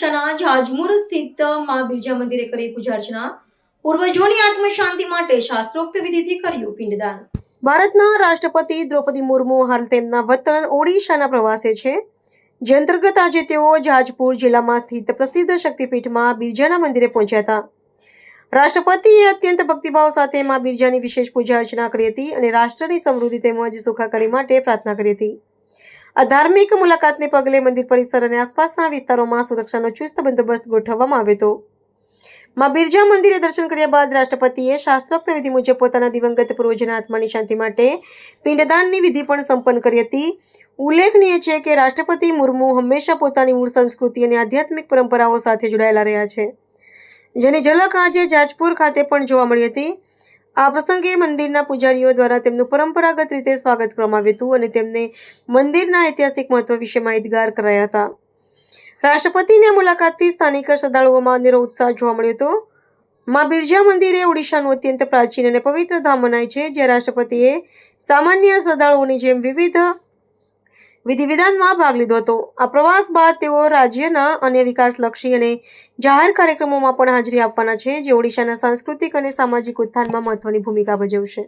ઓડિશાના જાજમુર સ્થિત મા બિરજા મંદિરે કરી પૂજા અર્ચના. પૂર્વજોની આત્મ શાંતિ માટે શાસ્ત્રોક્ત વિધિથી કર્યું પિંડદાન. ભારતના રાષ્ટ્રપતિ દ્રૌપદી મુર્મુ હાલ તેમના વતન ઓડિશાના પ્રવાસે છે, જે અંતર્ગત આજે તેઓ જાજપુર જિલ્લામાં સ્થિત પ્રસિદ્ધ શક્તિપીઠમાં બિરજાના મંદિરે પહોંચ્યા હતા. રાષ્ટ્રપતિએ અત્યંત ભક્તિભાવ સાથે મા બિરજાની વિશેષ પૂજા અર્ચના કરી હતી અને રાષ્ટ્રની સમૃદ્ધિ તેમજ સુખાકારી માટે પ્રાર્થના કરી હતી. આ ધાર્મિક મુલાકાતને પગલે મંદિર પરિસર અને આસપાસના વિસ્તારોમાં સુરક્ષાનો ચુસ્ત બંદોબસ્ત ગોઠવવામાં આવ્યો હતો. મા બિરજા મંદિરે દર્શન કર્યા બાદ રાષ્ટ્રપતિએ શાસ્ત્રોક્ત વિધિ મુજબ પોતાના દિવંગત પૂર્વજોના આત્માની શાંતિ માટે પિંડદાનની વિધિ પણ સંપન્ન કરી હતી. ઉલ્લેખનીય છે કે રાષ્ટ્રપતિ મુર્મુ હંમેશા પોતાની મૂળ સંસ્કૃતિ અને આધ્યાત્મિક પરંપરાઓ સાથે જોડાયેલા રહ્યા છે, જેની ઝલક આજે જાજપુર ખાતે પણ જોવા મળી હતી. આ પ્રસંગે મંદિરના પૂજારીઓ દ્વારા તેમનું પરંપરાગત રીતે સ્વાગત કરવામાં આવ્યું હતું અને તેમને મંદિરના ઐતિહાસિક મહત્વ વિશે માહિતગાર કરાયા હતા. રાષ્ટ્રપતિની મુલાકાતથી સ્થાનિક શ્રદ્ધાળુઓમાં અનેરો ઉત્સાહ જોવા મળ્યો હતો. મા બિરજા મંદિર એ ઓડિશાનું અત્યંત પ્રાચીન અને પવિત્ર ધામ મનાય છે, જ્યાં રાષ્ટ્રપતિએ સામાન્ય શ્રદ્ધાળુઓની જેમ વિવિધ વિધિ-વિધાનમાં ભાગ લીધો હતો. આ પ્રવાસ બાદ તેઓ રાજ્યના અન્ય વિકાસલક્ષી અને જાહેર કાર્યક્રમોમાં પણ હાજરી આપવાના છે, જે ઓડિશાના સાંસ્કૃતિક અને સામાજિક ઉત્થાનમાં મહત્વની ભૂમિકા ભજવશે.